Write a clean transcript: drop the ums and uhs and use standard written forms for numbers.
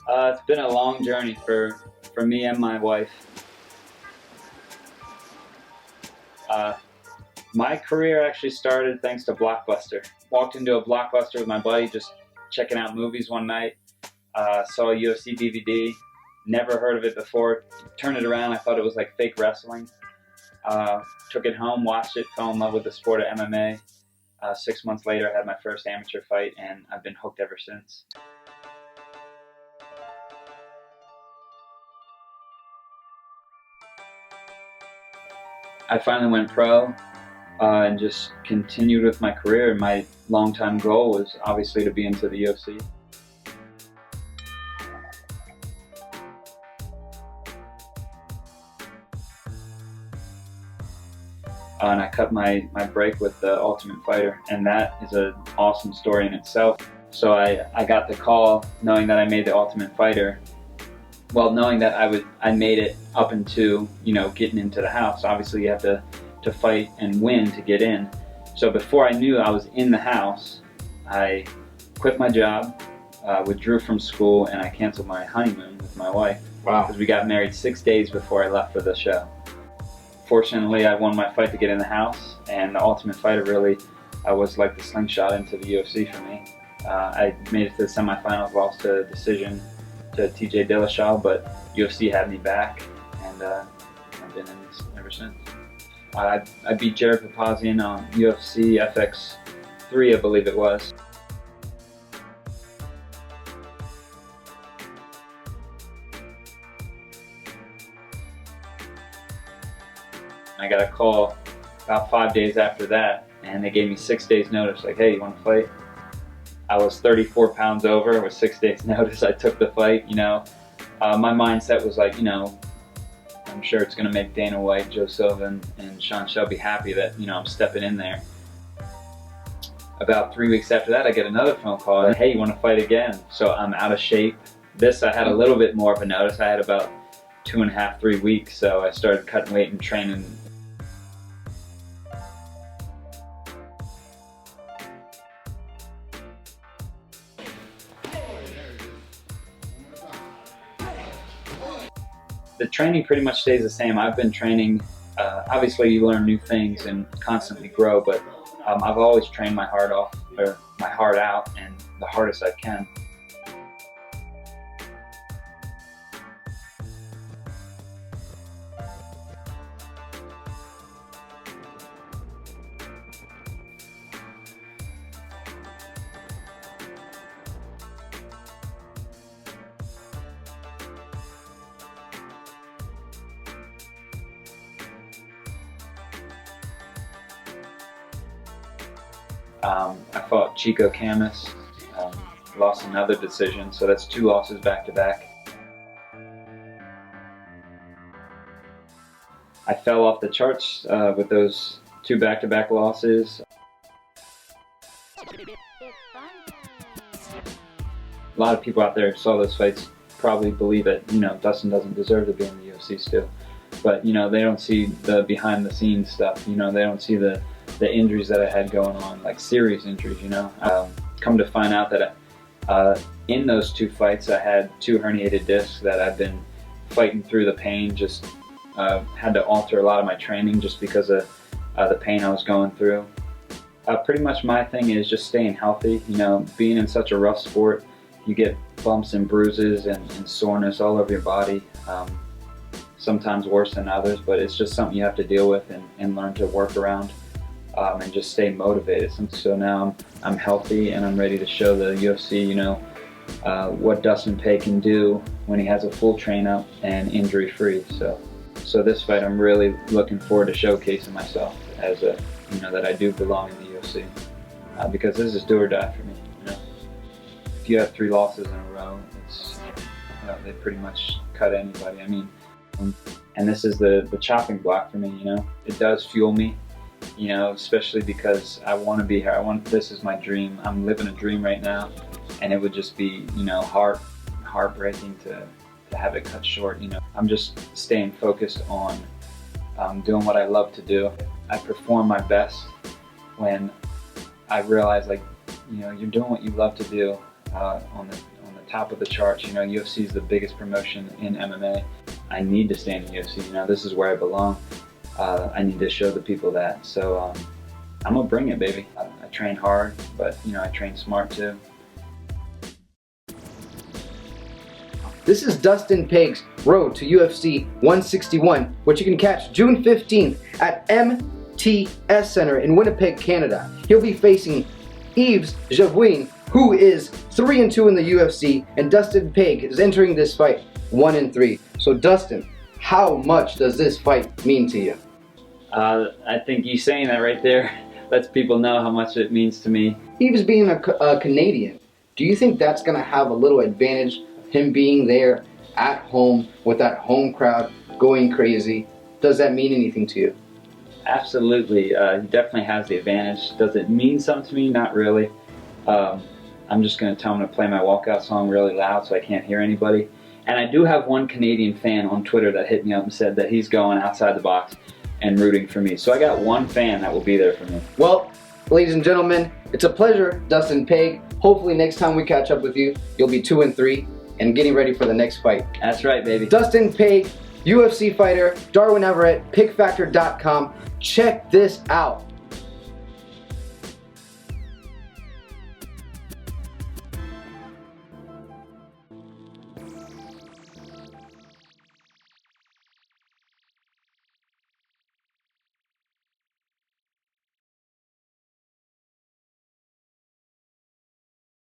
It's been a long journey for me and my wife. Uh, my career actually started thanks to Blockbuster. Walked into a Blockbuster with my buddy, just checking out movies one night. Saw a UFC DVD. Never heard of it before. Turned it around. I thought it was like fake wrestling. Took it home, watched it, fell in love with the sport of MMA. 6 months later, I had my first amateur fight, and I've been hooked ever since. I finally went pro and just continued with my career. My long-time goal was obviously to be into the UFC. And I cut my break with the Ultimate Fighter, and that is an awesome story in itself. So I got the call knowing that I made the Ultimate Fighter. Well, knowing that I made it up into, getting into the house. Obviously you have to fight and win to get in. So before I knew I was in the house, I quit my job, withdrew from school, and I canceled my honeymoon with my wife. Wow. Because we got married 6 days before I left for the show. Fortunately, I won my fight to get in the house, and the Ultimate Fighter really was like the slingshot into the UFC for me. I made it to the semifinals, lost to decision to TJ Dillashaw, but UFC had me back, and I've been in this ever since. I beat Jared Papazian on UFC FX3, I believe it was. I got a call about 5 days after that, and they gave me 6 days notice, like, hey, you want to fight? I was 34 pounds over with 6 days notice. I took the fight, My mindset was like, I'm sure it's going to make Dana White, Joe Sullivan, and Sean Shelby happy that, I'm stepping in there. About 3 weeks after that, I get another phone call, hey, you want to fight again? So I'm out of shape. This, I had a little bit more of a notice. I had about 2.5, 3 weeks, so I started cutting weight and training. The training pretty much stays the same. I've been training, obviously you learn new things and constantly grow, but I've always trained my heart off, or my heart out, and the hardest I can. I fought Chico Camus, lost another decision, so that's 2 losses back to back. I fell off the charts with those 2 back-to-back losses. A lot of people out there who saw those fights probably believe that, Dustin doesn't deserve to be in the UFC still. But, they don't see the behind-the-scenes stuff. They don't see the injuries that I had going on, like serious injuries, Come to find out that in those 2 fights I had 2 herniated discs that I've been fighting through the pain, just had to alter a lot of my training just because of the pain I was going through. Pretty much my thing is just staying healthy. Being in such a rough sport, you get bumps and bruises and soreness all over your body, sometimes worse than others, but it's just something you have to deal with and learn to work around. And just stay motivated. So now I'm healthy and I'm ready to show the UFC, what Dustin Pague can do when he has a full train-up and injury-free. So this fight, I'm really looking forward to showcasing myself as that I do belong in the UFC, because this is do or die for me. If you have 3 losses in a row, it's they pretty much cut anybody. And this is the chopping block for me. It does fuel me. Especially because I want to be here. This is my dream. I'm living a dream right now, and it would just be, heartbreaking to have it cut short. I'm just staying focused on doing what I love to do. I perform my best when I realize, you're doing what you love to do on the top of the charts. You know, UFC is the biggest promotion in MMA. I need to stay in the UFC. You know, this is where I belong. I need to show the people that. So I'm gonna bring it, baby. I train hard, but you know, I train smart too. This is Dustin Pague's road to UFC 161, which you can catch June 15th at MTS Center in Winnipeg, Canada. He'll be facing Yves Javouin, who is 3-2 in the UFC, and Dustin Pague is entering this fight 1-3. So Dustin, how much does this fight mean to you? I think you saying that right there lets people know how much it means to me. Yves being a Canadian, do you think that's going to have a little advantage, him being there at home with that home crowd going crazy? Does that mean anything to you? Absolutely. He definitely has the advantage. Does it mean something to me? Not really. I'm just going to tell him to play my walkout song really loud so I can't hear anybody. And I do have one Canadian fan on Twitter that hit me up and said that he's going outside the box and rooting for me. So I got one fan that will be there for me. Well, ladies and gentlemen, it's a pleasure, Dustin Pague. Hopefully next time we catch up with you, you'll be 2-3 and getting ready for the next fight. That's right, baby. Dustin Pague, UFC fighter, Darwin Everett, PickFactor.com. Check this out.